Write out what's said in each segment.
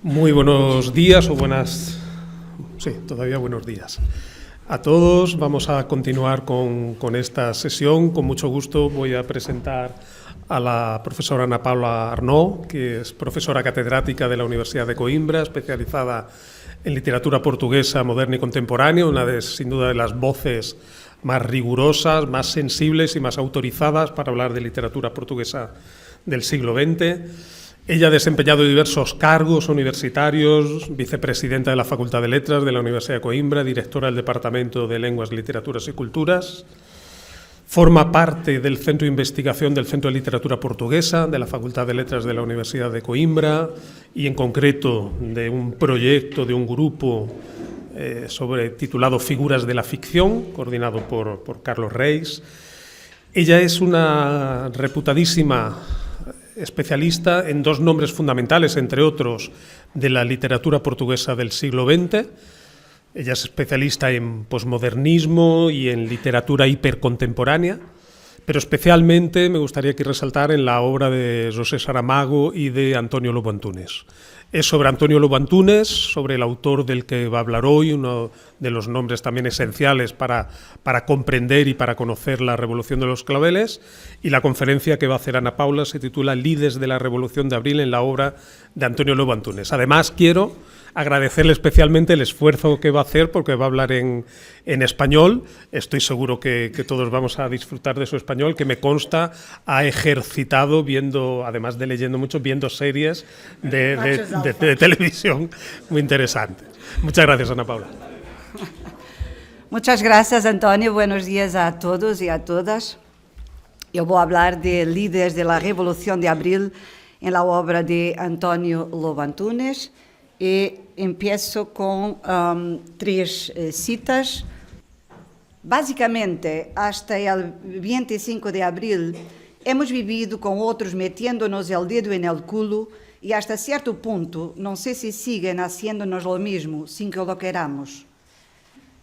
Muy buenos días o buenas... Sí, todavía buenos días. A todos, vamos a continuar con esta sesión. Con mucho gusto voy a presentar a la profesora Ana Paula Arnaud, que es profesora catedrática de la Universidad de Coimbra, especializada en literatura portuguesa moderna y contemporánea, sin duda de las voces más rigurosas, más sensibles y más autorizadas para hablar de literatura portuguesa del siglo XX. Ella ha desempeñado diversos cargos universitarios, vicepresidenta de la Facultad de Letras de la Universidad de Coimbra, directora del Departamento de Lenguas, Literaturas y Culturas. Forma parte del Centro de Investigación del Centro de Literatura Portuguesa de la Facultad de Letras de la Universidad de Coimbra y, en concreto, de un proyecto, de un grupo titulado Figuras de la Ficción, coordinado por Carlos Reis. Ella es una reputadísima especialista en dos nombres fundamentales, entre otros, de la literatura portuguesa del siglo XX. Ella es especialista en posmodernismo y en literatura hipercontemporánea, pero especialmente me gustaría aquí resaltar en la obra de José Saramago y de Antonio Lobo Antunes. Es sobre Antonio Lobo Antunes, sobre el autor del que va a hablar hoy, uno de los nombres también esenciales para comprender y para conocer la Revolución de los Claveles, y la conferencia que va a hacer Ana Paula se titula Lides de la Revolución de Abril en la obra de Antonio Lobo Antunes. Además, quiero agradecerle especialmente el esfuerzo que va a hacer porque va a hablar en español. Estoy seguro que todos vamos a disfrutar de su español, que me consta ha ejercitado viendo, además de leyendo mucho, viendo series de televisión muy interesantes. Muchas gracias, Ana Paula. Muchas gracias, Antonio. Buenos días a todos y a todas. Yo voy a hablar de líderes de la Revolución de Abril en la obra de Antonio Lobo Antunes. Y empiezo con tres citas. Básicamente, hasta el 25 de abril, hemos vivido con otros metiéndonos el dedo en el culo y hasta cierto punto, no sé si siguen haciéndonos lo mismo sin que lo queramos.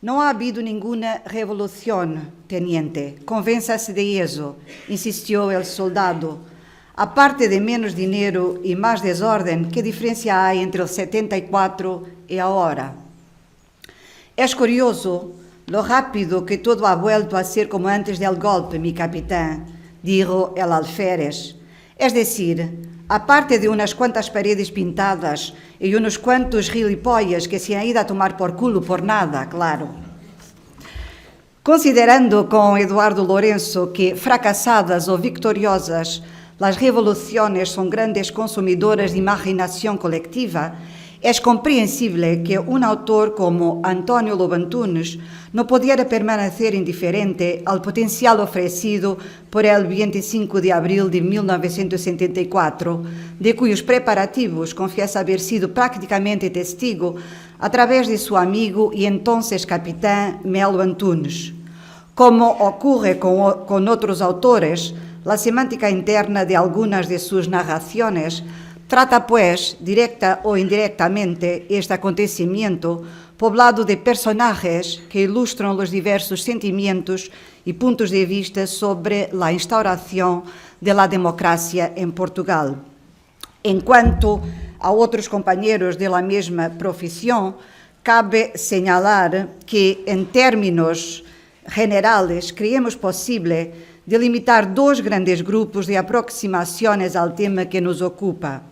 No ha habido ninguna revolución, teniente. Convénzase de eso, insistió el soldado. Aparte de menos dinero y más desorden, ¿qué diferencia hay entre el 74 y ahora? Es curioso lo rápido que todo ha vuelto a ser como antes del golpe, mi capitán, dijo el alférez. Es decir, aparte de unas cuantas paredes pintadas y unos cuantos gilipollas que se han ido a tomar por culo por nada, claro. Considerando con Eduardo Lourenço que fracasadas o victoriosas, las revoluciones son grandes consumidoras de imaginación colectiva, es comprensible que un autor como Antonio Lobo Antunes no pudiera permanecer indiferente al potencial ofrecido por el 25 de abril de 1974, de cuyos preparativos confiesa haber sido prácticamente testigo a través de su amigo y entonces capitán Melo Antunes. Como ocurre con otros autores, la semántica interna de algunas de sus narraciones trata, pues, directa o indirectamente, este acontecimiento poblado de personajes que ilustran los diversos sentimientos y puntos de vista sobre la instauración de la democracia en Portugal. En cuanto a otros compañeros de la misma profesión, cabe señalar que, en términos generales, creemos posible delimitar dos grandes grupos de aproximaciones al tema que nos ocupa.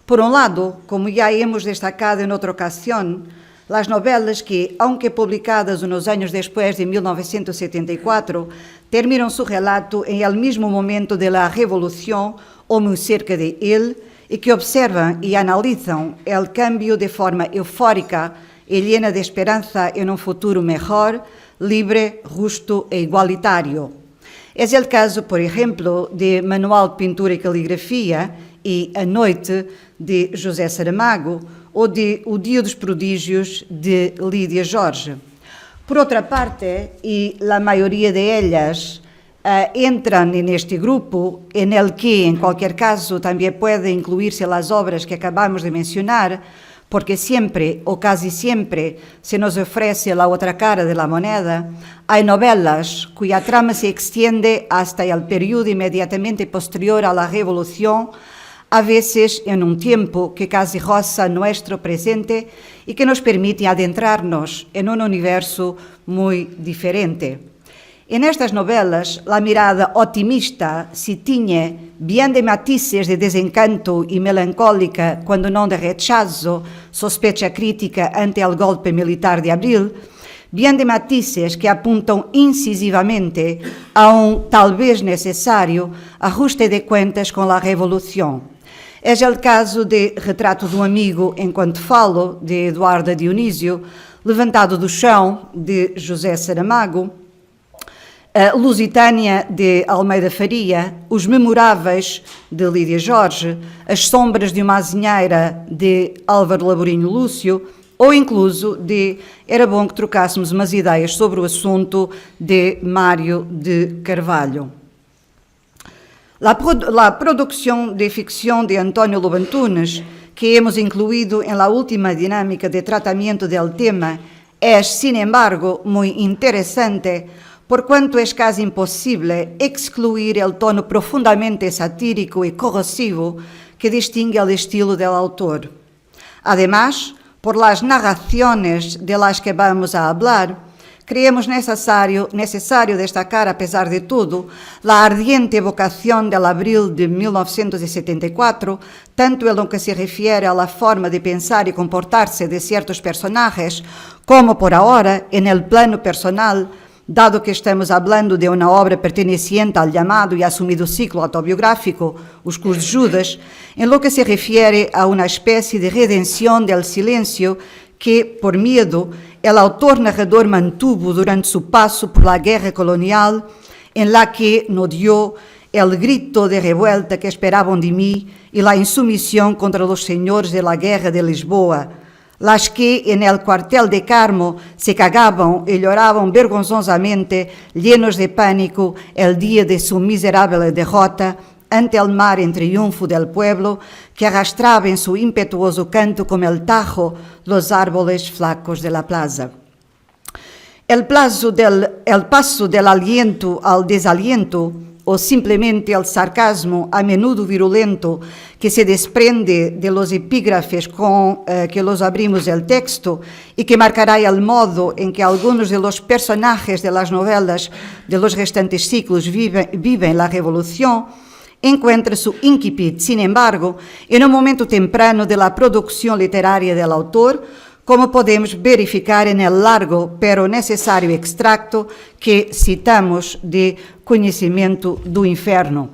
Por un lado, como ya hemos destacado en otra ocasión, las novelas que, aunque publicadas unos años después de 1974, terminan su relato en el mismo momento de la Revolución o muy cerca de él, y que observan y analizan el cambio de forma eufórica y llena de esperanza en un futuro mejor, libre, justo e igualitario. Es el caso, por ejemplo, de Manual de Pintura y Caligrafia y A Noite, de José Saramago, o de O Dia dos Prodígios, de Lídia Jorge. Por otra parte, y la mayoría de ellas entran en este grupo, en el que, en cualquier caso, también puede incluirse las obras que acabamos de mencionar, porque siempre o casi siempre se nos ofrece la otra cara de la moneda, hay novelas cuya trama se extiende hasta el periodo inmediatamente posterior a la Revolución, a veces en un tiempo que casi roza nuestro presente y que nos permite adentrarnos en un universo muy diferente. En estas novelas, la mirada optimista se tiñe bien de matices de desencanto e melancólica, quando não de rechazo, sospecha crítica ante el golpe militar de abril, bien de matices que apuntam incisivamente a un tal vez necesario ajuste de cuentas com a revolução. É o caso de Retrato de um Amigo Enquanto Falo, de Eduardo Dionísio, Levantado do Chão, de José Saramago, Lusitânia, de Almeida Faria, Os Memoráveis, de Lídia Jorge, As Sombras de uma Azinheira, de Álvaro Laborinho Lúcio, ou incluso de Era Bom que Trocássemos umas Ideias sobre o Assunto, de Mário de Carvalho. La producción de ficción de Antonio Lobantunes, que hemos incluido en la última dinámica de tratamiento del tema, es, sin embargo, muy interesante, por cuanto es casi imposible excluir el tono profundamente satírico y corrosivo que distingue el estilo del autor. Además, por las narraciones de las que vamos a hablar, creemos necesario destacar, a pesar de todo, la ardiente vocación del abril de 1974, tanto en lo que se refiere a la forma de pensar y comportarse de ciertos personajes, como por ahora, en el plano personal, dado que estamos hablando de una obra perteneciente al llamado y asumido ciclo autobiográfico, Os Cus de Judas, en lo que se refiere a una especie de redención del silencio que, por miedo, el autor narrador mantuvo durante su paso por la guerra colonial, en la que no dio el grito de revuelta que esperaban de mí y la insumisión contra los señores de la guerra de Lisboa, las que en el cuartel de Carmo se cagaban y lloraban vergonzosamente, llenos de pánico, el día de su miserable derrota ante el mar en triunfo del pueblo, que arrastraba en su impetuoso canto como el tajo los árboles flacos de la plaza. El paso del aliento al desaliento, o simplemente el sarcasmo, a menudo virulento, que se desprende de los epígrafes con que los abrimos el texto y que marcará el modo en que algunos de los personajes de las novelas de los restantes ciclos viven la revolución, encuentra su incipit, sin embargo, en un momento temprano de la producción literaria del autor, como podemos verificar en el largo pero necesario extracto que citamos de Conhecimento do Inferno.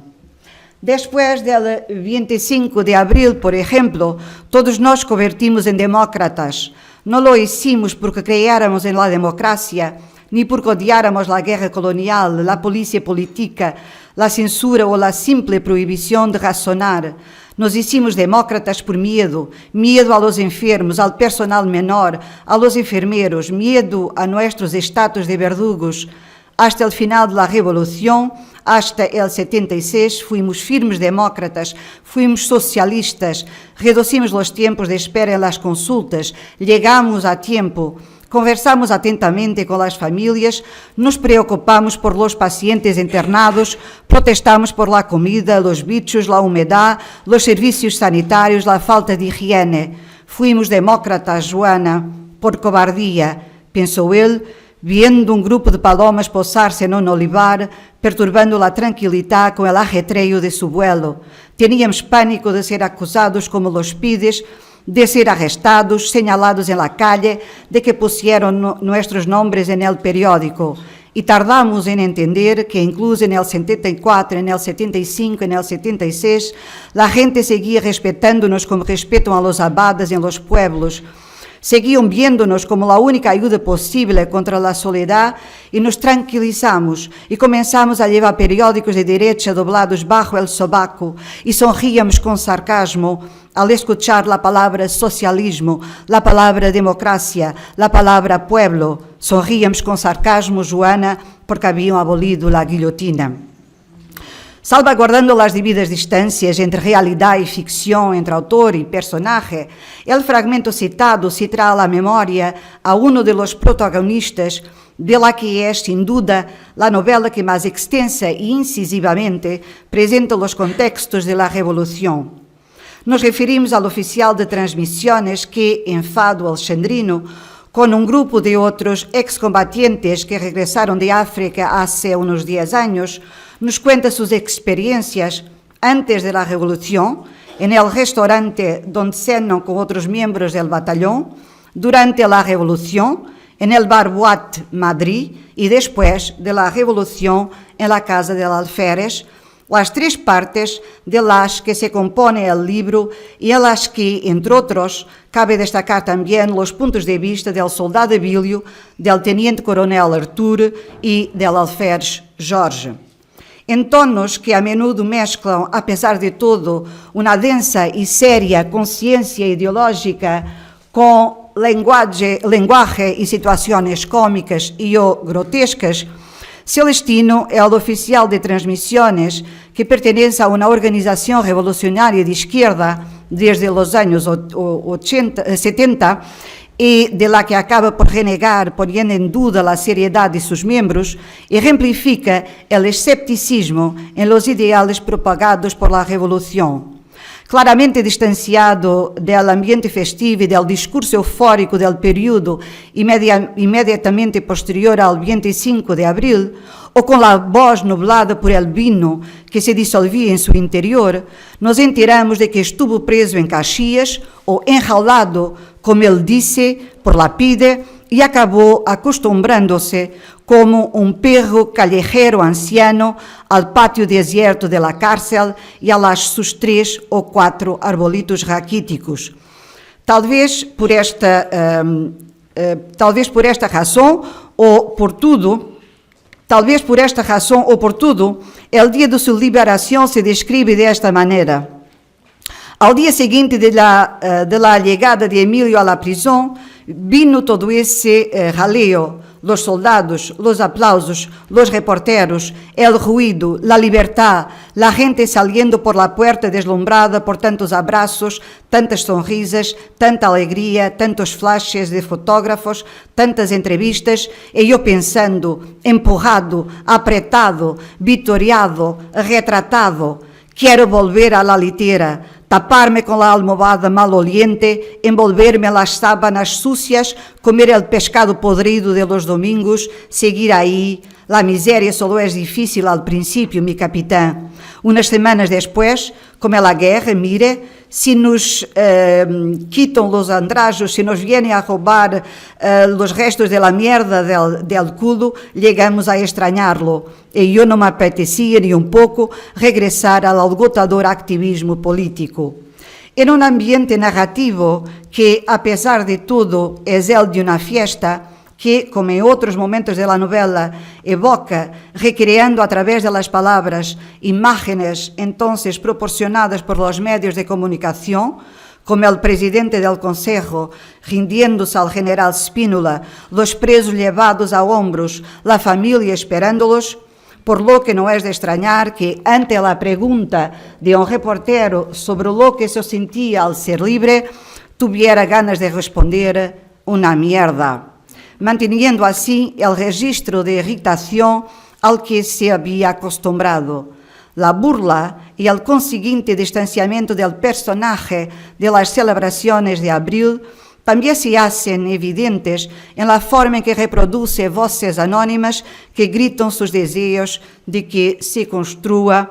Después del 25 de abril, por ejemplo, todos nos convertimos en demócratas. No lo hicimos porque creyéramos en la democracia, ni porque odiáramos la guerra colonial, la policía política, la censura o la simple prohibición de razonar. Nos hicimos demócratas por miedo a los enfermos, al personal menor, a los enfermeros, miedo a nuestros estatus de verdugos. Hasta el final de la revolución, hasta el 76, fuimos firmes demócratas, fuimos socialistas, reducimos los tiempos de espera en las consultas, llegamos a tiempo, conversamos atentamente con las familias, nos preocupamos por los pacientes internados, protestamos por la comida, los bichos, la humedad, los servicios sanitarios, la falta de higiene. Fuimos demócratas, Joana, por cobardía, pensó él, viendo un grupo de palomas posarse en un olivar, perturbando la tranquilidad con el ajetreo de su vuelo. Teníamos pánico de ser acusados como los pides, de ser arrestados, señalados en la calle, de que pusieron nuestros nombres en el periódico. Y tardamos en entender que incluso en el 74, en el 75, en el 76, la gente seguía respetándonos como respetan a los abades en los pueblos. Seguían viéndonos como la única ayuda posible contra la soledad y nos tranquilizamos y comenzamos a llevar periódicos de derecha doblados bajo el sobaco y sonríamos con sarcasmo al escuchar la palabra socialismo, la palabra democracia, la palabra pueblo. Sonríamos con sarcasmo, Joana, porque habían abolido la guillotina. Salvaguardando las debidas distancias entre realidad y ficción, entre autor y personaje, el fragmento citado se trae a la memoria a uno de los protagonistas de la que es, sin duda, la novela que más extensa e incisivamente presenta los contextos de la revolución. Nos referimos al oficial de transmisiones que, en Fado Alexandrino, con un grupo de otros excombatientes que regresaron de África hace unos 10 años, nos cuenta sus experiencias antes de la Revolución, en el restaurante donde cenan con otros miembros del batallón, durante la Revolución, en el Bar Boate Madrid y después de la Revolución en la Casa del Alférez, las tres partes de las que se compone el libro y en las que, entre otros, cabe destacar también los puntos de vista del soldado Abílio, del teniente coronel Artur y del alférez Jorge. En tonos que a menudo mezclam, a pesar de todo, una densa y seria conciencia ideológica con lenguaje y situaciones cómicas y o grotescas, Celestino, el oficial de transmisiones que pertenece a una organización revolucionaria de izquierda desde los años 70 y de la que acaba por renegar, poniendo en duda la seriedad de sus miembros, ejemplifica el escepticismo en los ideales propagados por la revolución. Claramente distanciado del ambiente festivo y del discurso eufórico del período inmediatamente posterior al 25 de abril, o con la voz nublada por el vino que se disolvía en su interior, nos enteramos de que estuvo preso en Caxias o enjaulado, como él dice, por la PIDE, y acabó acostumbrándose como un perro callejero anciano al patio desierto de la cárcel y a sus 3 o 4 arbolitos raquíticos. Tal vez por esta razón o por todo, el día de su liberación se describe de esta manera. Al día siguiente de la llegada de Emilio a la prisión, vino todo ese jaleo, los soldados, los aplausos, los reporteros, el ruido, la libertad, la gente saliendo por la puerta deslumbrada por tantos abrazos, tantas sonrisas, tanta alegría, tantos flashes de fotógrafos, tantas entrevistas, y yo pensando, empurrado, apretado, vitoriado, retratado, quiero volver a la litera, taparme con la almohada maloliente, envolverme en las sábanas sucias, comer el pescado podrido de los domingos, seguir ahí. La miseria solo es difícil al principio, mi capitán. Unas semanas después, como la guerra, mire, si nos quitan los andrajos, si nos vienen a robar los restos de la mierda del culo, llegamos a extrañarlo. Y yo no me apetecía ni un poco regresar al agotador activismo político. En un ambiente narrativo que, a pesar de todo, es el de una fiesta, que, como en otros momentos de la novela, evoca, recreando a través de las palabras imágenes entonces proporcionadas por los medios de comunicación, como el presidente del Consejo rindiéndose al general Spínola, los presos llevados a hombros, la familia esperándolos, por lo que no es de extrañar que, ante la pregunta de un reportero sobre lo que se sentía al ser libre, tuviera ganas de responder una mierda, manteniendo así el registro de irritación al que se había acostumbrado. La burla y el consiguiente distanciamiento del personaje de las celebraciones de abril también se hacen evidentes en la forma en que reproduce voces anónimas que gritan sus deseos de que se construya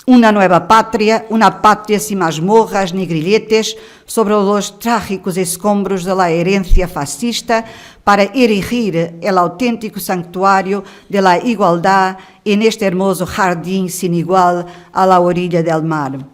una nueva patria, una patria sin mazmorras ni grilletes, sobre los trágicos escombros de la herencia fascista, para erigir el auténtico santuario de la igualdad en este hermoso jardín sin igual a la orilla del mar.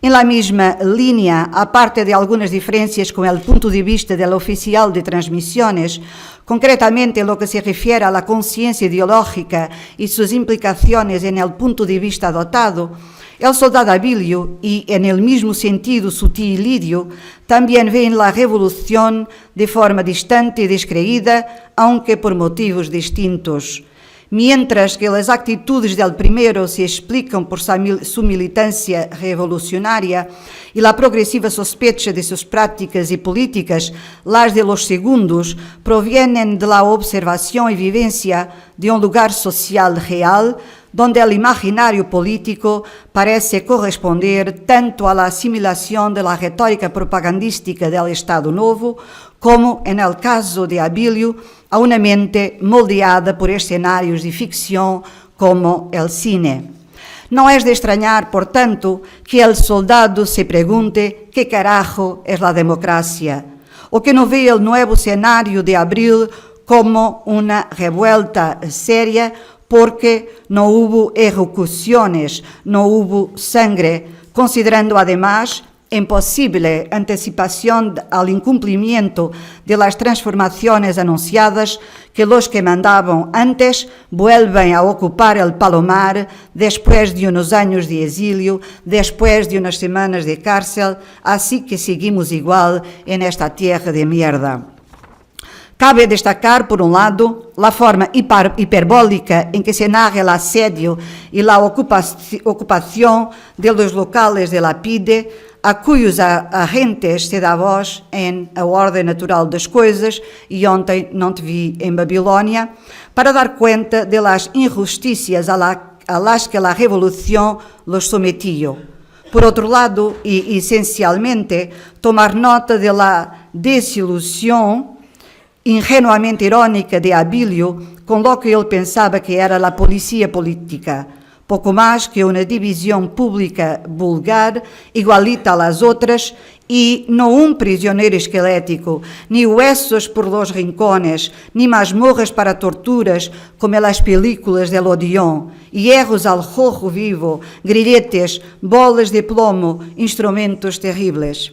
En la misma línea, aparte de algunas diferencias con el punto de vista del oficial de transmisiones, concretamente en lo que se refiere a la conciencia ideológica y sus implicaciones en el punto de vista adoptado, el soldado Abílio, y en el mismo sentido sutil y lidio, también ve en la revolución de forma distante y descreída, aunque por motivos distintos. Mientras que las actitudes del primero se explican por su militancia revolucionaria y la progresiva sospecha de sus prácticas y políticas, las de los segundos provienen de la observación y vivencia de un lugar social real, donde el imaginario político parece corresponder tanto a la asimilación de la retórica propagandística del Estado Novo, como, en el caso de Abílio, a una mente moldeada por escenarios de ficción como el cine. No es de extrañar, por tanto, que el soldado se pregunte qué carajo es la democracia, o que no vea el nuevo escenario de abril como una revuelta seria porque no hubo ejecuciones, no hubo sangre, considerando además imposible anticipación al incumplimiento de las transformaciones anunciadas que los que mandaban antes vuelven a ocupar el Palomar después de unos años de exilio, después de unas semanas de cárcel, así que seguimos igual en esta tierra de mierda. Cabe destacar, por un lado, la forma hiperbólica en que se narra el asedio y la ocupación de los locales de la PIDE, a cuyos agentes se dá voz em A Ordem Natural das Coisas, e ontem não te vi em Babilônia, para dar conta de las injusticias a las que la revolución los sometió. Por outro lado, e esencialmente, tomar nota de la desilusão ingenuamente irónica de Abílio com lo que ele pensava que era a polícia política, pouco mais que uma divisão pública vulgar, igualita a las outras, e não um prisioneiro esquelético, ni huesos por los rincones, ni masmorras para torturas, como en las películas del Odeón, hierros al rojo vivo, grilletes, bolas de plomo, instrumentos terribles.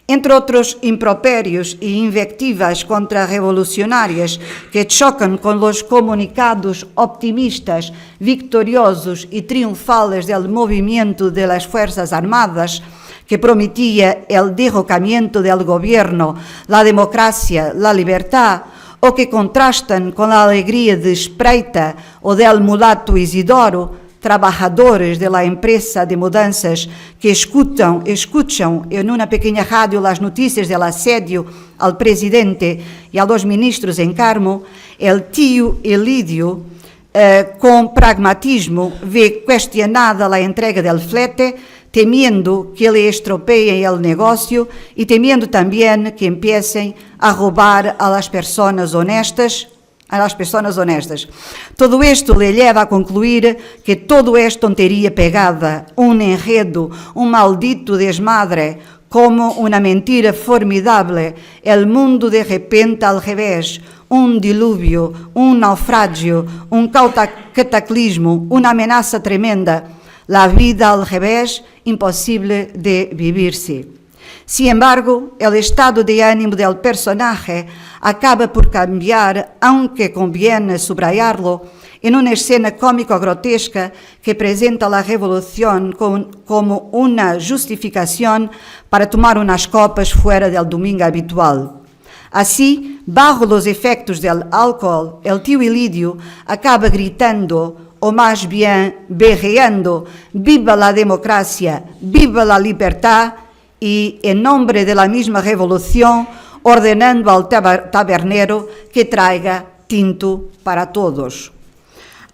Entre outros impropérios e invectivas contra-revolucionárias que chocam com os comunicados optimistas, victoriosos e triunfales del movimiento de las Fuerzas Armadas, que prometía el derrocamiento del gobierno, la democracia, la libertad, o que contrastan con la alegría de Espreita o del mulato Isidoro, trabajadores de la empresa de mudanças que escuchan en una pequeña radio las noticias del asedio al presidente y a los ministros en Carmo, el tío Elidio, con pragmatismo, ve cuestionada la entrega del flete, temiendo que le estropeen el negocio y temiendo también que empiecen a robar a las personas honestas. Todo esto le lleva a concluir que todo es tontería pegada, un enredo, un maldito desmadre, como una mentira formidable, el mundo de repente al revés, un diluvio, un naufragio, un cataclismo, una amenaza tremenda, la vida al revés, imposible de vivirse. Sin embargo, el estado de ánimo del personaje acaba por cambiar, aunque conviene subrayarlo, en una escena cómico-grotesca que presenta la revolución como una justificación para tomar unas copas fuera del domingo habitual. Así, bajo los efectos del alcohol, el tío Elidio acaba gritando, o más bien berreando, «Viva la democracia! ¡Viva la libertad!», y, en nombre de la misma revolución, ordenando al tabernero que traiga tinto para todos.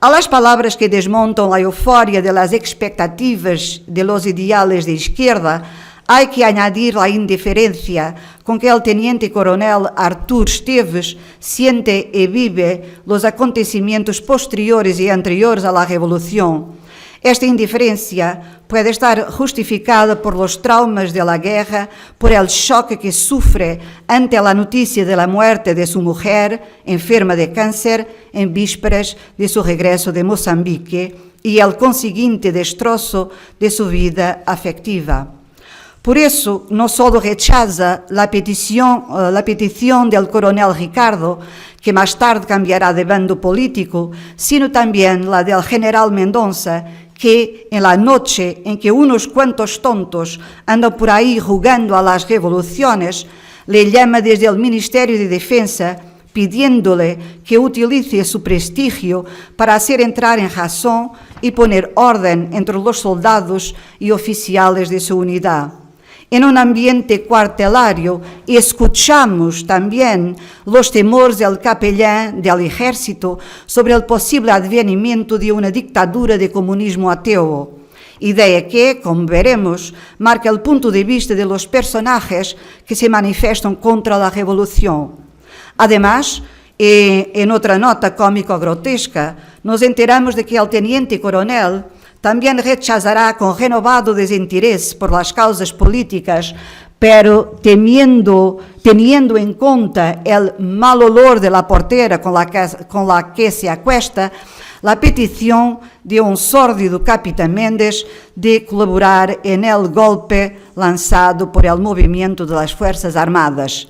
A las palabras que desmontan la euforia de las expectativas de los ideales de izquierda, hay que añadir la indiferencia con que el teniente coronel Artur Esteves siente y vive los acontecimientos posteriores y anteriores a la revolución. Esta indiferencia puede estar justificada por los traumas de la guerra, por el choque que sufre ante la noticia de la muerte de su mujer, enferma de cáncer, en vísperas de su regreso de Mozambique, y el consiguiente destrozo de su vida afectiva. Por eso, no solo rechaza la petición del coronel Ricardo, que más tarde cambiará de bando político, sino también la del general Mendonça, que en la noche en que unos cuantos tontos andan por ahí jugando a las revoluciones, le llama desde el Ministerio de Defensa pidiéndole que utilice su prestigio para hacer entrar en razón y poner orden entre los soldados y oficiales de su unidad. En un ambiente cuartelario, escuchamos también los temores del capellán del ejército sobre el posible advenimiento de una dictadura de comunismo ateo. Idea que, como veremos, marca el punto de vista de los personajes que se manifiestan contra la revolución. Además, en otra nota cómico-grotesca, nos enteramos de que el teniente coronel también rechazará con renovado desinterés por las causas políticas, pero teniendo en cuenta el mal olor de la portera con la que se acuesta, la petición de un sórdido capitán Méndez de colaborar en el golpe lanzado por el movimiento de las Fuerzas Armadas.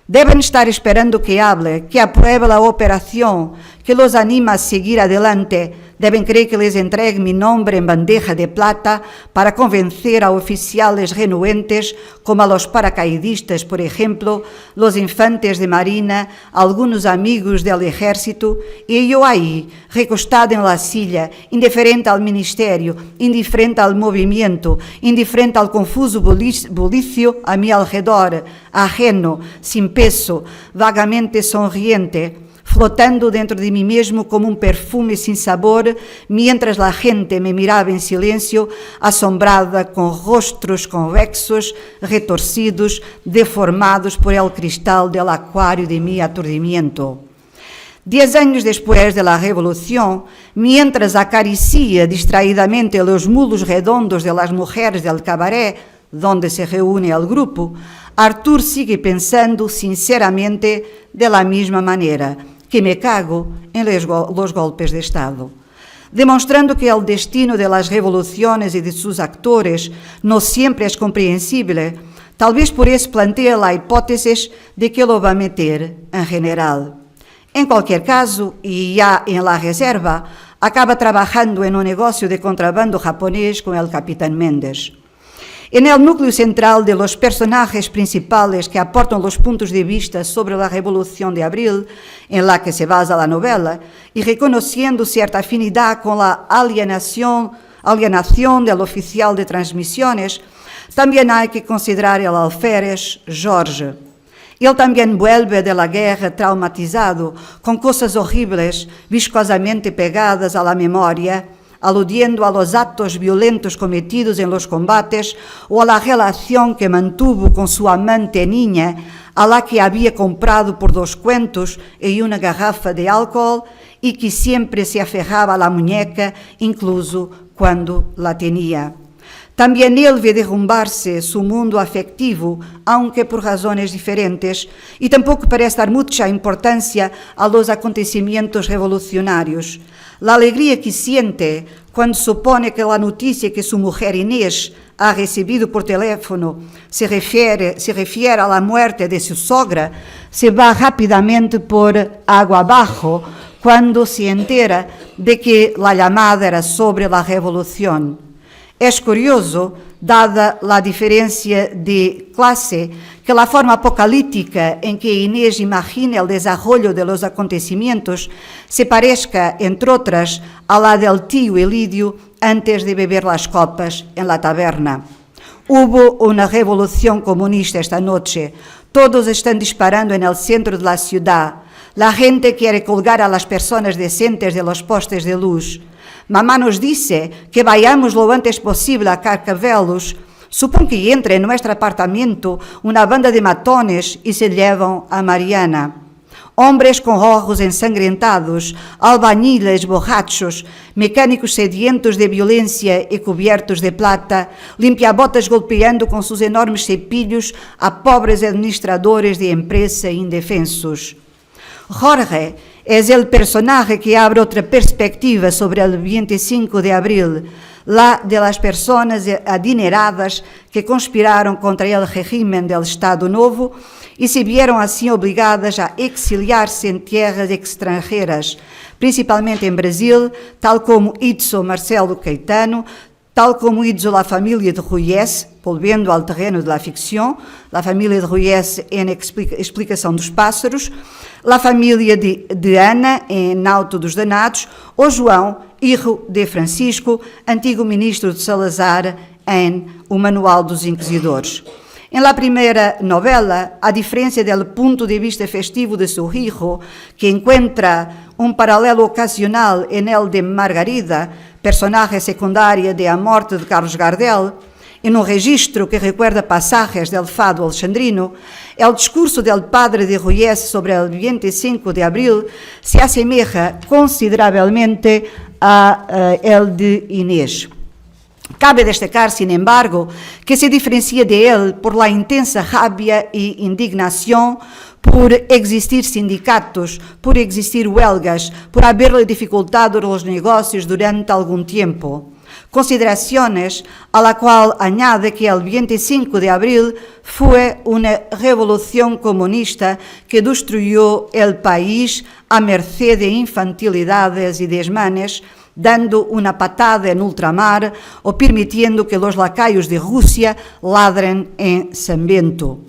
Deben estar esperando que hable, que apruebe la operación, que los anima a seguir adelante. Deben creer que les entregue mi nombre en bandeja de plata para convencer a oficiales renuentes, como a los paracaidistas, por ejemplo, los infantes de marina, algunos amigos del ejército, y yo ahí, recostado en la silla, indiferente al ministerio, indiferente al movimiento, indiferente al confuso bulicio a mi alrededor, ajeno, sin peso, vagamente sonriente, flotando dentro de mí mesmo como un perfume sin sabor, mientras la gente me miraba en silencio, asombrada con rostros convexos, retorcidos, deformados por el cristal del acuario de mi aturdimiento. 10 años después de la Revolución, mientras acaricia distraídamente los mulos redondos de las mujeres del cabaret, donde se reúne el grupo, Artur sigue pensando sinceramente de la misma manera, que me cago en los golpes de Estado, demostrando que el destino de las revoluciones y de sus actores no siempre es comprensible. Tal vez por eso plantea la hipótesis de que lo va a meter en general. En cualquier caso, y ya en la reserva, acaba trabajando en un negocio de contrabando japonés con el capitán Méndez. En el núcleo central de los personajes principales que aportan los puntos de vista sobre la Revolución de Abril, en la que se basa la novela, y reconociendo cierta afinidad con la alienación del oficial de transmisiones, también hay que considerar el alférez Jorge. Él también vuelve de la guerra traumatizado, con cosas horribles, viscosamente pegadas a la memoria, aludiendo a los actos violentos cometidos en los combates o a la relación que mantuvo con su amante niña, a la que había comprado por 2 cuentos y una garrafa de alcohol y que siempre se aferraba a la muñeca, incluso cuando la tenía. También él ve derrumbarse su mundo afectivo, aunque por razones diferentes, y tampoco parece dar mucha importancia a los acontecimientos revolucionarios. La alegría que siente cuando supone que la noticia que su mujer Inés ha recibido por teléfono se refiere a la muerte de su sogra, se va rápidamente por agua abajo cuando se entera de que la llamada era sobre la revolución. Es curioso, dada la diferencia de clase, que la forma apocalíptica en que Inés imagina el desarrollo de los acontecimientos se parezca, entre otras, a la del tío Elidio antes de beber las copas en la taberna. Hubo una revolución comunista esta noche. Todos están disparando en el centro de la ciudad. La gente quiere colgar a las personas decentes de los postes de luz. Mamá nos dice que vayamos lo antes posible a Carcavelos. Supón que entre en nuestro apartamento una banda de matones y se llevan a Mariana. Hombres con ojos ensangrentados, albañiles borrachos, mecánicos sedientos de violencia y cubiertos de plata, limpiabotas golpeando con sus enormes cepillos a pobres administradores de empresa indefensos. Jorge es el personaje que abre otra perspectiva sobre el 25 de abril, la de las personas adineradas que conspiraron contra el régimen del Estado Novo y se vieron así obligadas a exiliarse en tierras extranjeras, principalmente en Brasil, tal como hizo Marcelo Caetano, tal como hizo la familia de Ruiz, volviendo al terreno de la ficción, la familia de Ruiz en Explicação dos Pássaros, la família de Ana, em Auto dos Danados, ou João, hijo de Francisco, antigo ministro de Salazar, en O Manual dos Inquisidores. En la primera novela, a diferencia del punto de vista festivo de su hijo, que encuentra un paralelo ocasional en el de Margarida, personaje secundaria de A Morte de Carlos Gardel, en un registro que recuerda pasajes del fado alexandrino, el discurso del padre de Ruyés sobre el 25 de abril se asemeja considerablemente a el de Inés. Cabe destacar, sin embargo, que se diferencia de él por la intensa rabia e indignación, por existir sindicatos, por existir huelgas, por haberle dificultado los negocios durante algún tiempo. Consideraciones a la cual añade que el 25 de abril fue una revolución comunista que destruyó el país a merced de infantilidades y desmanes, dando una patada en ultramar o permitiendo que los lacayos de Rusia ladren en San-Bento.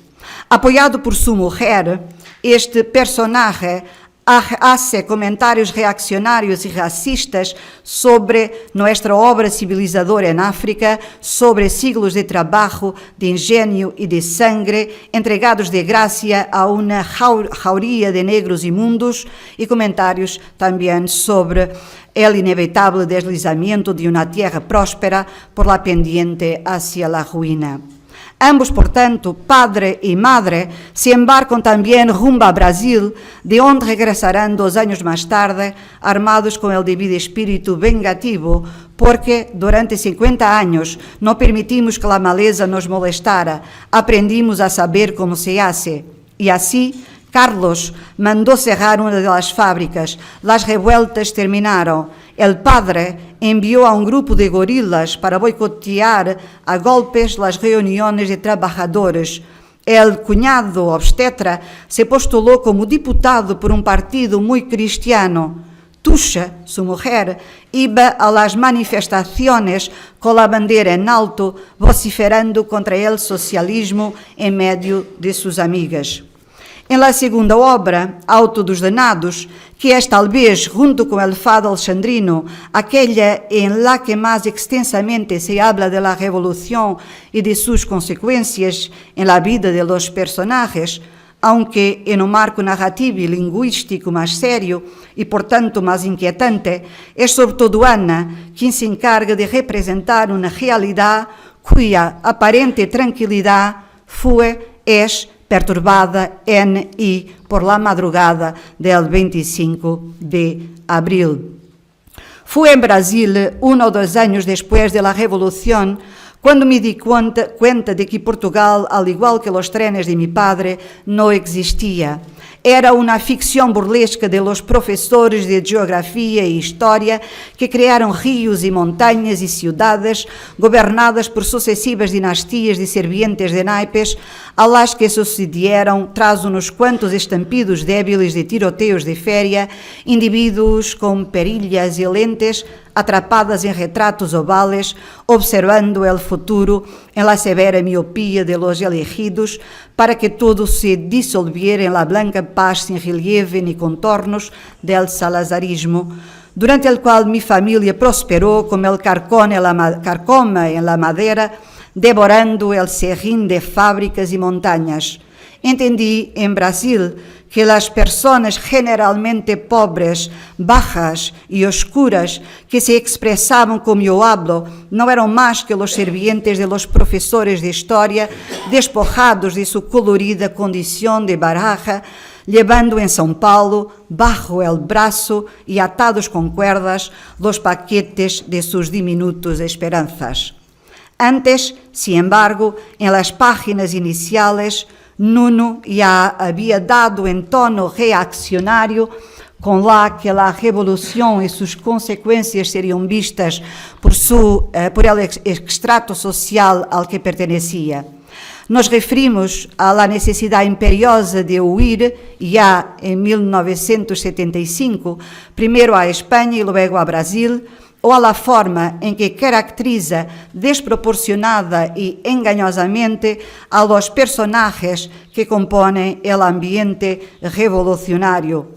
Apoyado por su mujer, este personaje hace comentarios reaccionarios y racistas sobre nuestra obra civilizadora en África, sobre siglos de trabajo, de ingenio y de sangre, entregados de gracia a una jauría de negros inmundos, y comentarios también sobre el inevitable deslizamiento de una tierra próspera por la pendiente hacia la ruina. Ambos, por tanto, padre y madre, se embarcan también rumbo a Brasil, de donde regresarán 2 años más tarde, armados con el debido espíritu vengativo, porque durante 50 años no permitimos que la maleza nos molestara, aprendimos a saber cómo se hace. Y así, Carlos mandó cerrar una de las fábricas, las revueltas terminaron. El padre envió a un grupo de gorilas para boicotear a golpes las reuniones de trabajadores. El cuñado obstetra se postuló como diputado por un partido muy cristiano. Tuxa, su mujer, iba a las manifestaciones con la bandera en alto, vociferando contra el socialismo en medio de sus amigas. En la segunda obra, Auto dos Danados, que es tal vez, junto con el fado alexandrino, aquella en la que más extensamente se habla de la revolución y de sus consecuencias en la vida de los personajes, aunque en un marco narrativo y lingüístico más serio y por tanto más inquietante, es sobre todo Ana quien se encarga de representar una realidad cuya aparente tranquilidad es perturbada en y por la madrugada del 25 de abril. Fue en Brasil, 1 o 2 años después de la Revolución, cuando me di cuenta de que Portugal, al igual que los trenes de mi padre, no existía. Era una ficción burlesca de los profesores de geografía e historia que crearon ríos y montañas y ciudades gobernadas por sucesivas dinastías de sirvientes de naipes a las que sucedieron, tras unos cuantos estampidos débiles de tiroteos de feria, indivíduos con perillas y lentes atrapadas en retratos ovales, observando el futuro en la severa miopía de los elegidos, para que todo se disolviera en la blanca paz sin relieve ni contornos del salazarismo, durante el cual mi familia prosperó como el carcoma en la madera, devorando el serrín de fábricas y montañas. Entendí en Brasil que las personas generalmente pobres, bajas y oscuras que se expresaban como yo hablo no eran más que los sirvientes de los profesores de historia, despojados de su colorida condición de baraja, llevando en São Paulo, bajo el brazo y atados con cuerdas, los paquetes de sus diminutas esperanzas. Antes, sin embargo, en las páginas iniciales, Nuno ya había dado en tono reaccionario con la que la revolución y sus consecuencias serían vistas por el extrato social al que pertenecía. Nos referimos a la necesidad imperiosa de huir ya en 1975, primero a España y luego a Brasil, o a la forma en que caracteriza desproporcionada y engañosamente a los personajes que componen el ambiente revolucionario.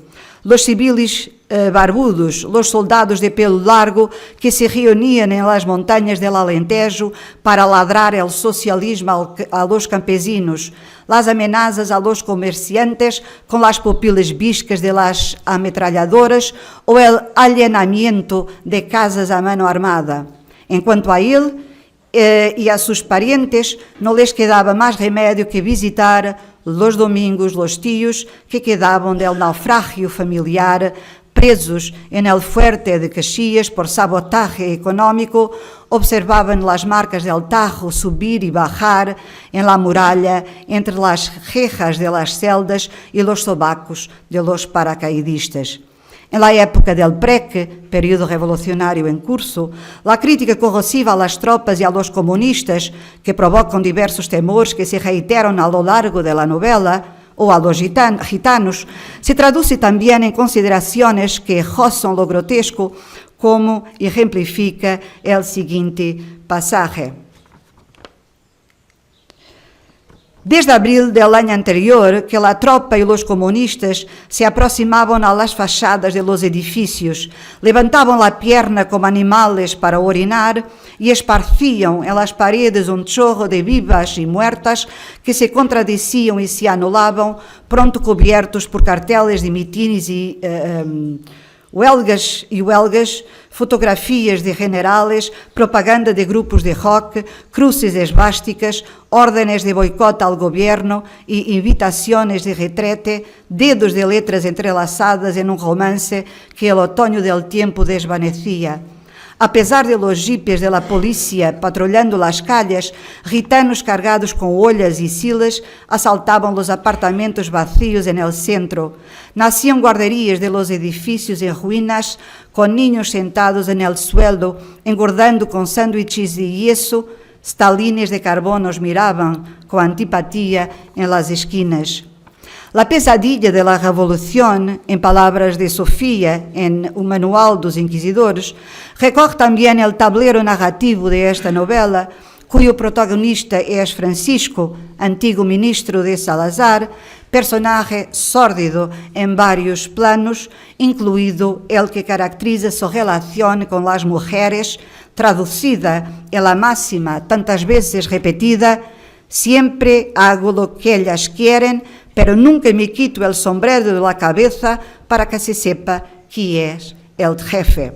Los civiles barbudos, los soldados de pelo largo que se reunían en las montañas del Alentejo para ladrar el socialismo a los campesinos, las amenazas a los comerciantes con las pupilas viscas de las ametralladoras o el alienamiento de casas a mano armada. En cuanto a él y a sus parientes, no les quedaba más remedio que visitar los domingos los tíos que quedaban del naufragio familiar, presos en el fuerte de Caxias por sabotaje económico, observaban las marcas del Tajo subir y bajar en la muralla entre las rejas de las celdas y los sobacos de los paracaidistas. En la época del PREC, período revolucionario en curso, la crítica corrosiva a las tropas y a los comunistas, que provocan diversos temores que se reiteran a lo largo de la novela, o a los gitanos, se traduce también en consideraciones que rozan lo grotesco, como ejemplifica el siguiente pasaje. Desde abril del año anterior, que la tropa y los comunistas se aproximaban a las fachadas de los edificios, levantaban la pierna como animales para orinar y esparcían en las paredes un chorro de vivas y muertas que se contradecían y se anulaban, pronto cubiertos por carteles de mitines y huelgas, fotografias de generales, propaganda de grupos de rock, cruces esvásticas, órdenes de boicot al gobierno y invitaciones de retrete, dedos de letras entrelazadas en un romance que el otoño del tiempo desvanecía. A pesar de los jipes de la policía patrullando las calles, gitanos cargados con ollas y silas asaltaban los apartamentos vacíos en el centro. Nacían guarderías de los edificios en ruinas, con niños sentados en el suelo, engordando con sándwiches de yeso. Stalines de carbón nos miraban con antipatía en las esquinas. La pesadilla de la revolución, en palabras de Sofía en un manual dos inquisidores, recoge también el tablero narrativo de esta novela, cuyo protagonista es Francisco, antiguo ministro de Salazar, personaje sórdido en varios planos, incluido el que caracteriza su relación con las mujeres, traducida en la máxima tantas veces repetida: siempre hago lo que ellas quieren, pero nunca me quito el sombrero de la cabeza para que se sepa quién es el jefe.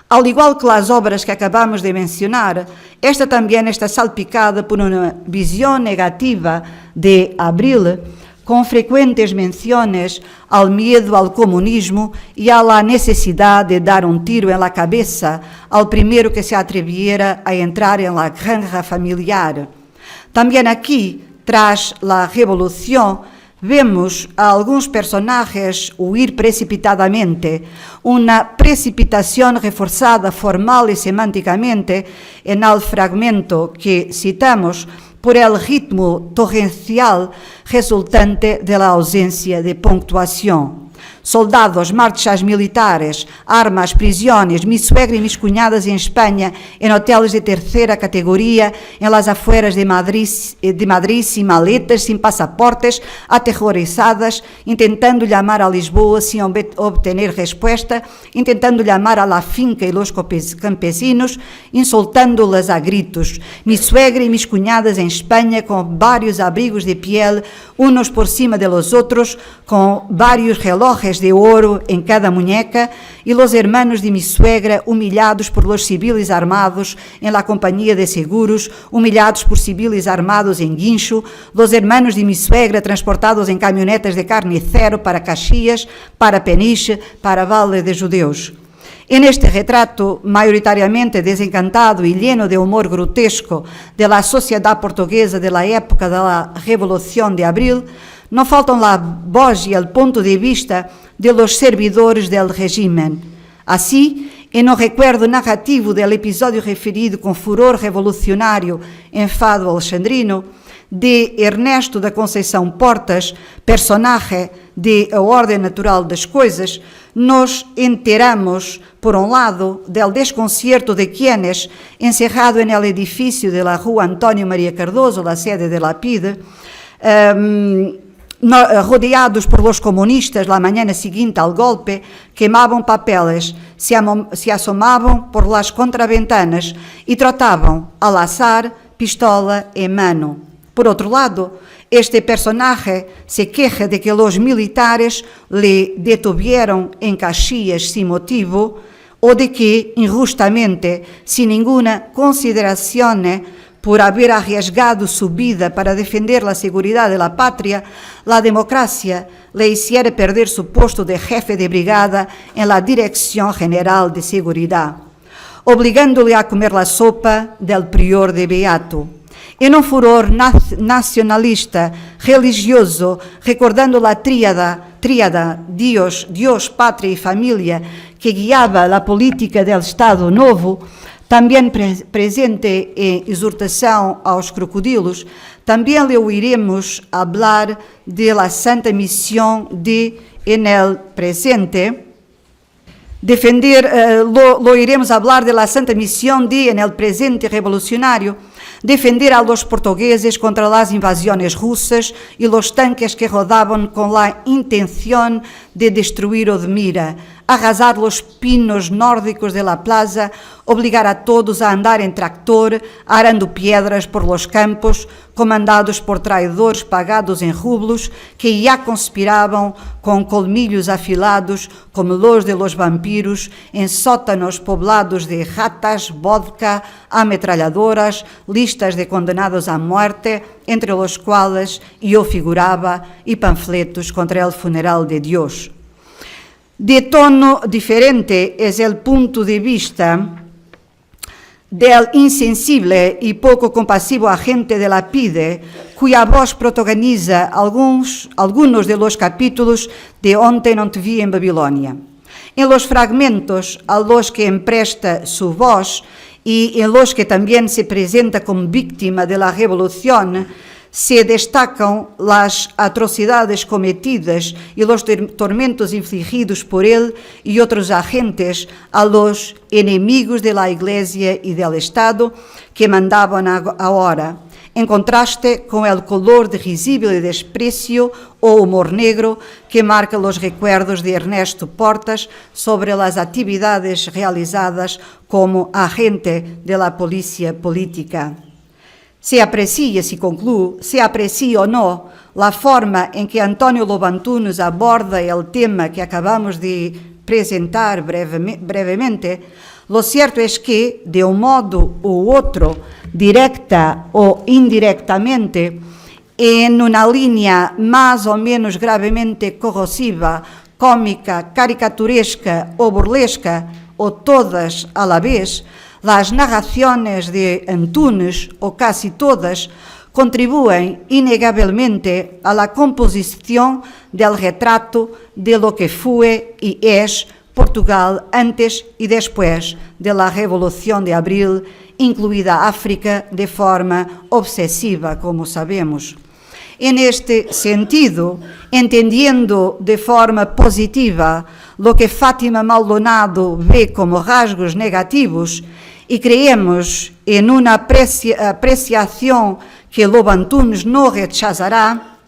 Al igual que las obras que acabamos de mencionar, esta también está salpicada por una visión negativa de Abril, con frecuentes menciones al miedo al comunismo y a la necesidad de dar un tiro en la cabeza al primero que se atreviera a entrar en la granja familiar. También aquí, tras la revolución, vemos a algunos personajes huir precipitadamente, una precipitación reforzada formal y semánticamente en el fragmento que citamos por el ritmo torrencial resultante de la ausencia de puntuación. Soldados, marchas militares, armas, prisiones, mi suegra y mis cuñadas en España, en hoteles de tercera categoría, en las afueras de Madrid sin maletas, sin pasaportes, aterrorizadas, intentando llamar a Lisboa sin obtener respuesta, intentando llamar a la finca y los campesinos, insultándolas a gritos. Mi suegra y mis cuñadas en España con varios abrigos de piel, unos por cima de los otros, con varios relojes de oro en cada muñeca, y los hermanos de mi suegra humillados por los civiles armados en la compañía de seguros, humillados por civiles armados en Guincho, los hermanos de mi suegra transportados en camionetas de carnicero para Caxias, para Peniche, para Valle de Judeus. En este retrato, mayoritariamente desencantado y lleno de humor grotesco de la sociedad portuguesa de la época de la Revolución de Abril, no faltan la voz y el punto de vista de los servidores del régimen. Así, en un recuerdo narrativo del episodio referido con furor revolucionário em Fado Alexandrino, de Ernesto da Conceição Portas, personaje de A Ordem Natural das Coisas, nos enteramos, por un lado, del desconcierto de quienes, encerrado en el edificio de la Rua António María Cardoso, la sede de la PIDE, rodeados por los comunistas la mañana siguiente al golpe, quemaban papeles, se asomaban por las contraventanas y trataban al azar, pistola en mano. Por otro lado, este personaje se queja de que los militares le detuvieron en Caxias sin motivo o de que, injustamente, sin ninguna consideración por haber arriesgado su vida para defender la seguridad de la patria, la democracia le hiciera perder su puesto de jefe de brigada en la Dirección General de Seguridad, obligándole a comer la sopa del prior de Beato. En un furor nacionalista, religioso, recordando la tríada Dios, Patria y Familia que guiaba la política del Estado Novo, também presente em exortação aos crocodilos, também lhe ouviremos falar da Santa Missão de, en el presente, lo oiremos hablar de la Santa Misión de, en el presente revolucionario, defender a los portugueses contra las invasiones rusas y los tanques que rodaban con la intención de destruir Odmira, arrasar los pinos nórdicos de la plaza, obligar a todos a andar en tractor, arando piedras por los campos, comandados por traidores pagados en rublos que ya conspiraban con colmillos afilados como los de los vampiros en sótanos poblados de ratas, vodka, ametralladoras, listas de condenados a muerte, entre los cuales yo figuraba, y panfletos contra el funeral de Dios. De tono diferente es el punto de vista del insensible y poco compasivo agente de la PIDE, cuya voz protagoniza algunos de los capítulos de Ontem Não Te Vi en Babilonia. En los fragmentos a los que empresta su voz y en los que también se presenta como víctima de la revolución, se destacan las atrocidades cometidas y los tormentos infligidos por él y otros agentes a los enemigos de la Iglesia y del Estado que mandaban ahora, en contraste con el color de risible desprecio o humor negro que marca los recuerdos de Ernesto Portas sobre las actividades realizadas como agente de la policía política. Se aprecia, se conclui, se aprecia ou não a forma em que António Lobo Antunes aborda o tema que acabamos de apresentar brevemente, lo cierto es que, de un modo u otro, directa o indirectamente, en una línea más o menos gravemente corrosiva, cómica, caricaturesca o burlesca, o todas a la vez, las narraciones de Antunes, o casi todas, contribuyen innegablemente a la composición del retrato de lo que fue y es Portugal antes y después de la Revolución de Abril, incluida África de forma obsesiva, como sabemos. En este sentido, entendiendo de forma positiva lo que Fátima Maldonado ve como rasgos negativos y creemos en una apreciación que Lobo Antunes no rechazará,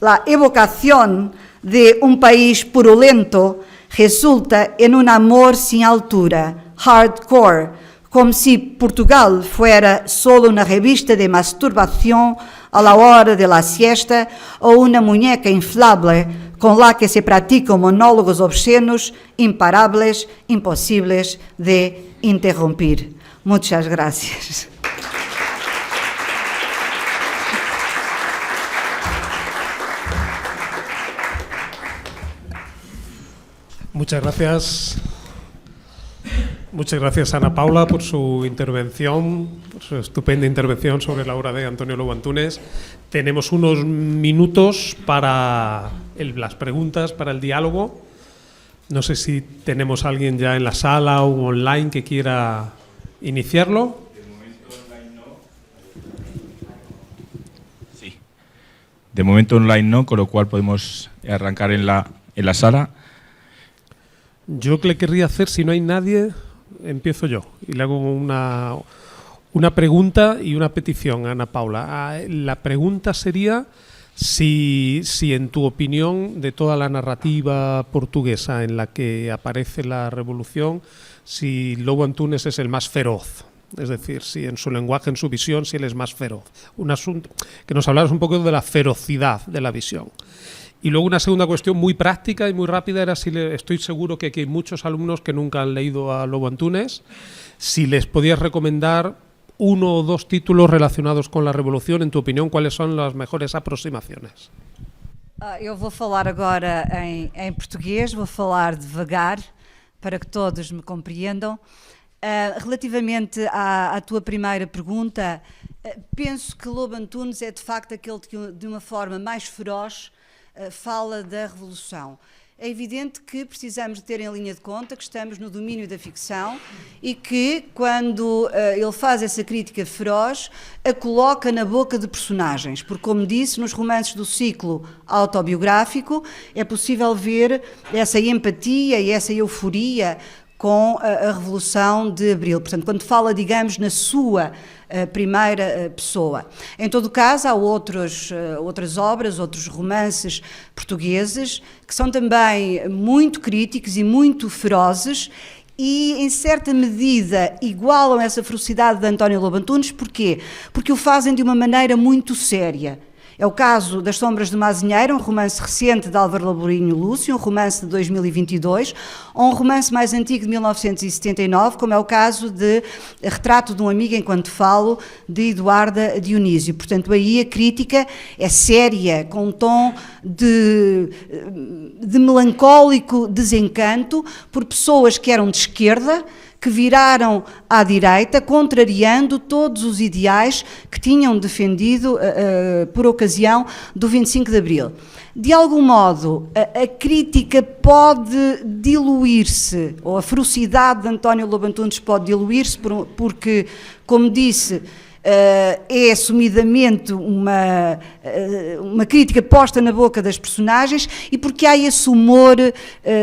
la evocación de un país purulento resulta en un amor sin altura, hardcore, como si Portugal fuera solo una revista de masturbación a la hora de la siesta o una muñeca inflable con la que se practican monólogos obscenos, imparables, imposibles de interrumpir. Muchas gracias. Muchas gracias. Muchas gracias, Ana Paula, por su intervención, por su estupenda intervención sobre la obra de Antonio Lobo Antunes. Tenemos unos minutos para las preguntas, para el diálogo. No sé si tenemos alguien ya en la sala o online que quiera iniciarlo. De momento online no. Sí. De momento online no, con lo cual podemos arrancar en la sala. Yo le querría hacer, si no hay nadie, empiezo yo y le hago una pregunta y una petición a Ana Paula. La pregunta sería Si en tu opinión, de toda la narrativa portuguesa en la que aparece la revolución, si Lobo Antunes es el más feroz, es decir, si en su lenguaje, en su visión, si él es más feroz. Un asunto que nos hablaras un poco de la ferocidad de la visión. Y luego una segunda cuestión muy práctica y muy rápida era estoy seguro que aquí hay muchos alumnos que nunca han leído a Lobo Antunes, si les podías recomendar 1 o 2 títulos relacionados con la revolución, en tu opinión, ¿cuáles son las mejores aproximaciones? Eu vou falar agora em português, vou falar devagar para que todos me compreendam. Relativamente à tua primeira pergunta, penso que Lobo Antunes é de facto aquele que de uma forma mais feroz fala da revolução. É evidente que precisamos de ter em linha de conta que estamos no domínio da ficção e que, quando ele faz essa crítica feroz, a coloca na boca de personagens, porque, como disse, nos romances do ciclo autobiográfico é possível ver essa empatia e essa euforia com a Revolução de Abril. Portanto, quando fala, digamos, na sua primeira pessoa. Em todo caso, há outras obras, outros romances portugueses que são também muito críticos e muito ferozes e, em certa medida, igualam essa ferocidade de António Lobo Antunes. Porquê? Porque o fazem de uma maneira muito séria. É o caso das Sombras de Mazinheiro, um romance recente de Álvaro Laborinho Lúcio, um romance de 2022, ou um romance mais antigo de 1979, como é o caso de Retrato de um Amigo Enquanto Falo, de Eduarda Dionísio. Portanto, aí a crítica é séria, com um tom de melancólico desencanto por pessoas que eram de esquerda, que viraram à direita, contrariando todos os ideais que tinham defendido por ocasião do 25 de Abril. De algum modo, a crítica pode diluir-se, ou a ferocidade de António Lobo Antunes pode diluir-se, porque, como disse, é assumidamente uma crítica posta na boca das personagens e porque há esse humor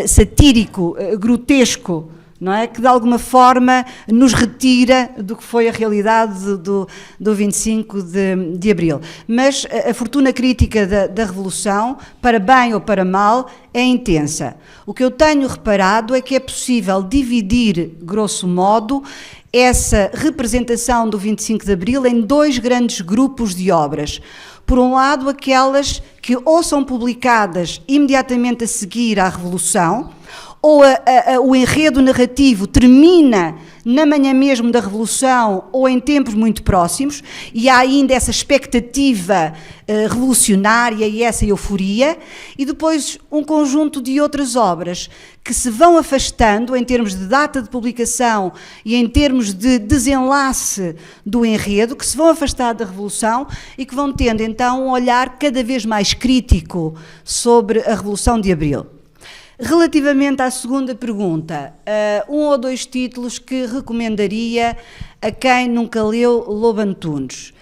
satírico, grotesco, não é? Que de alguma forma nos retira do que foi a realidade do 25 de Abril. Mas a fortuna crítica da Revolução, para bem ou para mal, é intensa. O que eu tenho reparado é que é possível dividir, grosso modo, essa representação do 25 de Abril em 2 grandes grupos de obras. Por um lado, aquelas que ou são publicadas imediatamente a seguir à Revolução, ou o enredo narrativo termina na manhã mesmo da Revolução ou em tempos muito próximos, e há ainda essa expectativa revolucionária e essa euforia, e depois um conjunto de outras obras que se vão afastando em termos de data de publicação e em termos de desenlace do enredo, que se vão afastar da Revolução e que vão tendo então um olhar cada vez mais crítico sobre a Revolução de Abril. Relativamente à segunda pergunta, 1 ou 2 títulos que recomendaria a quem nunca leu Lobo Antunes.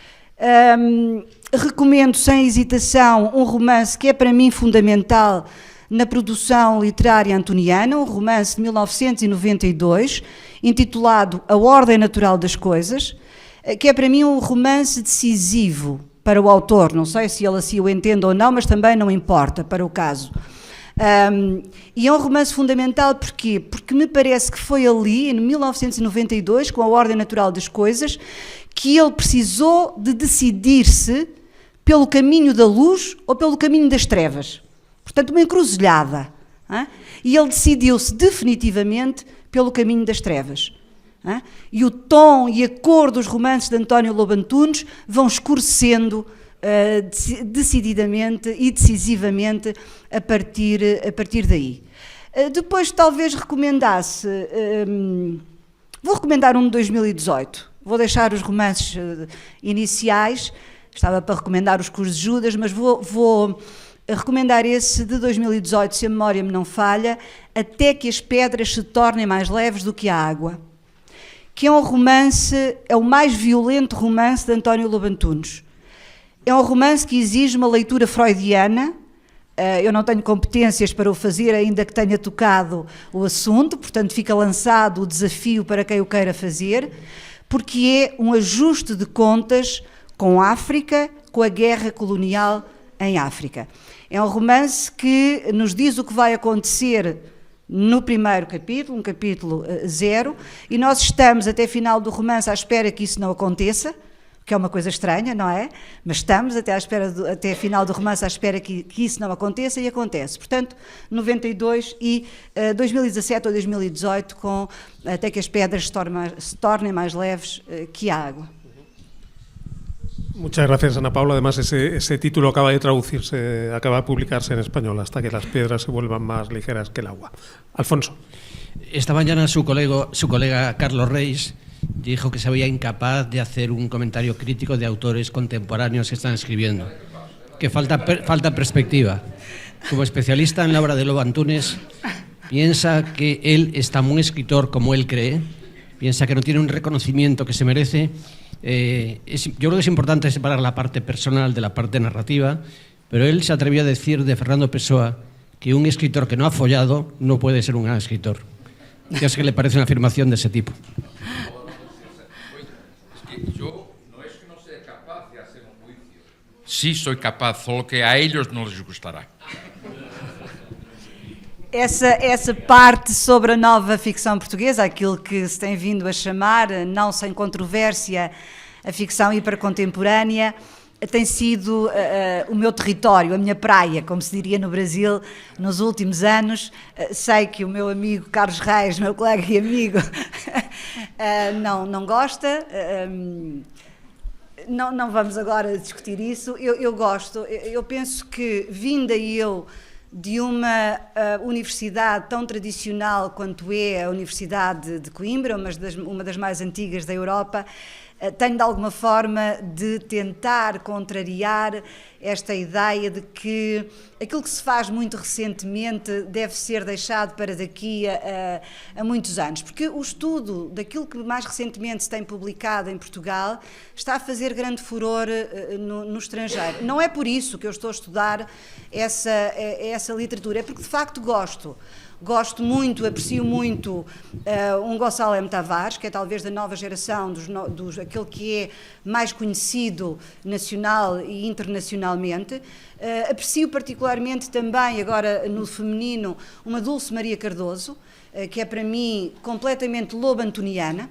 Recomendo sem hesitação um romance que é para mim fundamental na produção literária antoniana, um romance de 1992, intitulado A Ordem Natural das Coisas, que é para mim um romance decisivo para o autor. Não sei se ele assim o entende ou não, mas também não importa para o caso. E é um romance fundamental, porquê? Porque me parece que foi ali, em 1992, com A Ordem Natural das Coisas, que ele precisou de decidir-se pelo caminho da luz ou pelo caminho das trevas. Portanto, uma encruzilhada. E ele decidiu-se definitivamente pelo caminho das trevas. E o tom e a cor dos romances de António Lobo Antunes vão escurecendo decididamente e decisivamente a partir daí. Depois talvez recomendasse, vou recomendar um de 2018, vou deixar os romances iniciais, estava para recomendar os Cursos de Judas, mas vou recomendar esse de 2018, se a memória me não falha, Até que as Pedras se Tornem Mais Leves do que a Água, que é um romance, é o mais violento romance de António Lobo Antunes. É um romance que exige uma leitura freudiana. Eu não tenho competências para o fazer, ainda que tenha tocado o assunto, portanto fica lançado o desafio para quem o queira fazer, porque é um ajuste de contas com a África, com a guerra colonial em África. É um romance que nos diz o que vai acontecer no primeiro capítulo, um capítulo 0, e nós estamos até final do romance à espera que isso não aconteça, que é uma coisa estranha, não é? Mas estamos até final do romance à espera que isso não aconteça, e acontece. Portanto, 92 e 2017 ou 2018, até que as pedras se tornem mais leves que a água. Muchas gracias, Ana Paula. Además, ese título acaba de publicarse en español, hasta que las piedras se vuelvan más ligeras que el agua. Alfonso. Esta mañana su colega Carlos Reis dijo que se veía incapaz de hacer un comentario crítico de autores contemporáneos que están escribiendo, que falta perspectiva. Como especialista en la obra de Lobo Antunes, piensa que él es tan buen escritor como él cree, piensa que no tiene un reconocimiento que se merece. Yo creo que es importante separar la parte personal de la parte narrativa, pero él se atrevió a decir de Fernando Pessoa que un escritor que no ha follado no puede ser un gran escritor. ¿Qué es que le parece una afirmación de ese tipo? Yo no es que no sea capaz de hacer un juicio. Sí soy capaz, solo que a ellos no les gustará. Essa parte sobre a nova ficção portuguesa, aquilo que se tem vindo a chamar, não sem controvérsia, a ficção hipercontemporânea, tem sido o meu território, a minha praia, como se diria no Brasil, nos últimos anos. Sei que o meu amigo Carlos Reis, meu colega e amigo, não gosta. Não vamos agora discutir isso. Eu gosto, eu penso que, vinda eu de uma universidade tão tradicional quanto é a Universidade de Coimbra, uma das mais antigas da Europa, tenho de alguma forma de tentar contrariar esta ideia de que aquilo que se faz muito recentemente deve ser deixado para daqui a muitos anos, porque o estudo daquilo que mais recentemente se tem publicado em Portugal está a fazer grande furor no estrangeiro. Não é por isso que eu estou a estudar essa literatura, é porque de facto gosto muito, aprecio muito um Gonçalo M. Tavares, que é talvez da nova geração, aquele que é mais conhecido nacional e internacionalmente. Aprecio particularmente também, agora no feminino, uma Dulce Maria Cardoso, que é para mim completamente lobo-antoniana,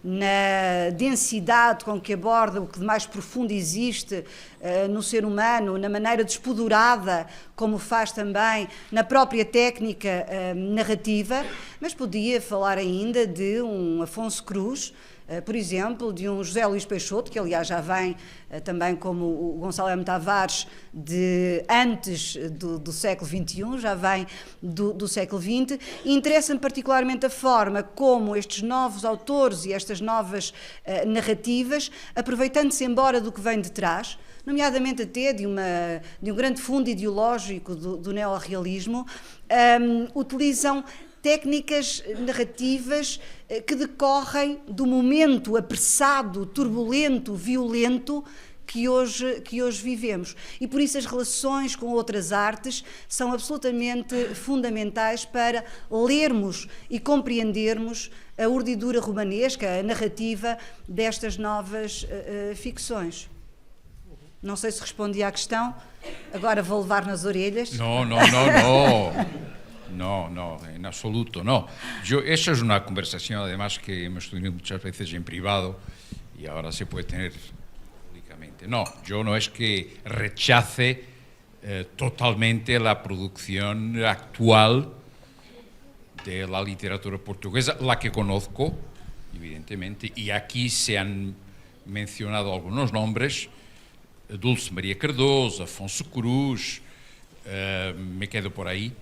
na densidade com que aborda o que de mais profundo existe no ser humano, na maneira despodurada como faz também na própria técnica narrativa, mas podia falar ainda de um Afonso Cruz, por exemplo, de um José Luís Peixoto, que aliás já vem também como o Gonçalo M. Tavares de antes do século XXI, já vem do século XX, e interessa-me particularmente a forma como estes novos autores e estas novas narrativas, aproveitando-se embora do que vem de trás, nomeadamente até de um grande fundo ideológico do neorrealismo, utilizam técnicas narrativas que decorrem do momento apressado, turbulento, violento que hoje vivemos. E por isso as relações com outras artes são absolutamente fundamentais para lermos e compreendermos a urdidura romanesca, a narrativa destas novas ficções. Não sei se respondi à questão, agora vou levar nas orelhas. No, en absoluto, no. Esa es una conversación, además, que hemos tenido muchas veces en privado y ahora se puede tener públicamente. No, yo no es que rechace totalmente la producción actual de la literatura portuguesa, la que conozco, evidentemente, y aquí se han mencionado algunos nombres: Dulce María Cardoso, Afonso Cruz, me quedo por ahí.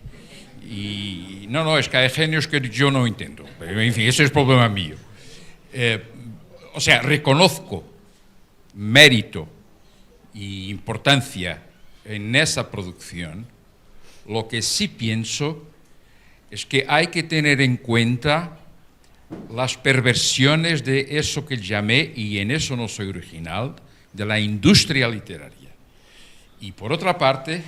Y no, es que hay genios que yo no entiendo. En fin, ese es problema mío. O sea, reconozco mérito y importancia en esa producción. Lo que sí pienso es que hay que tener en cuenta las perversiones de eso que llamé, y en eso no soy original, de la industria literaria. Y por otra parte,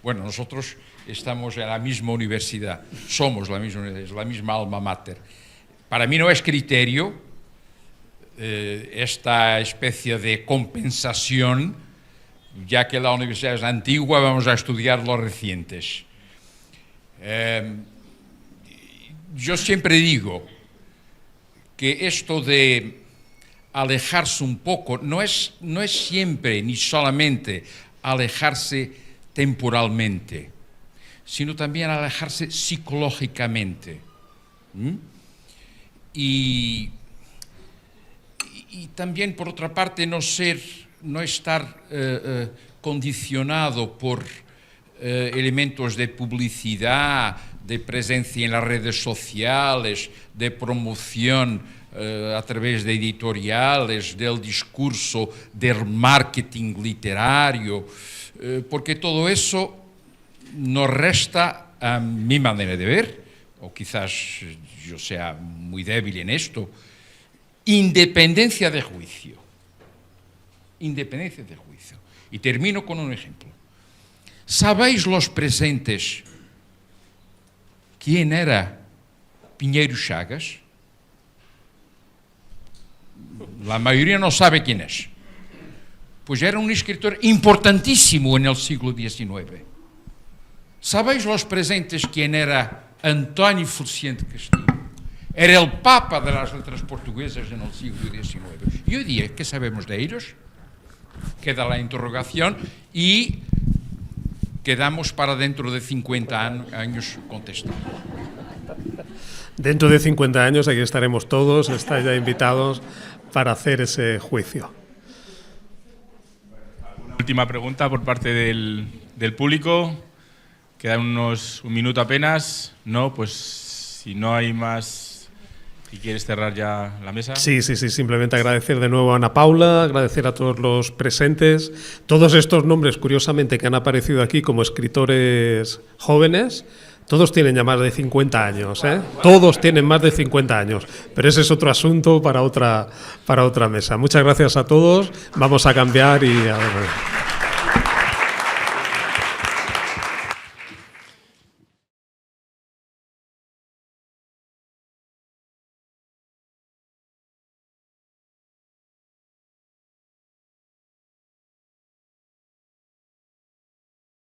bueno, nosotros estamos en la misma universidad, somos la misma alma mater. Para mí no es criterio esta especie de compensación ya que la universidad es antigua, vamos a estudiar los recientes. Yo siempre digo que esto de alejarse un poco no es siempre ni solamente alejarse temporalmente, sino también alejarse psicológicamente. Y también, por otra parte, no estar condicionado por elementos de publicidad, de presencia en las redes sociales, de promoción a través de editoriales, del discurso, del marketing literario, porque todo eso nos resta, a mi manera de ver, o quizás yo sea muy débil en esto, independencia de juicio. Independencia de juicio. Y termino con un ejemplo. ¿Sabéis los presentes quién era Pinheiro Chagas? La mayoría no sabe quién es. Pues era un escritor importantísimo en el siglo XIX. ¿Sabéis los presentes quién era António Feliciano Castilho? Era el papa de las letras portuguesas en el siglo XIX. Y hoy día, ¿qué sabemos de ellos? Queda la interrogación y quedamos para dentro de 50 años contestar. Dentro de 50 años aquí estaremos todos, estáis ya invitados para hacer ese juicio. Última pregunta por parte del público. Quedan un minuto apenas. No, pues si no hay más y quieres cerrar ya la mesa. Sí, simplemente agradecer de nuevo a Ana Paula, agradecer a todos los presentes. Todos estos nombres, curiosamente, que han aparecido aquí como escritores jóvenes, todos tienen ya más de 50 años, ¿eh? Todos tienen más de 50 años, pero ese es otro asunto para otra mesa. Muchas gracias a todos, vamos a cambiar y a ver.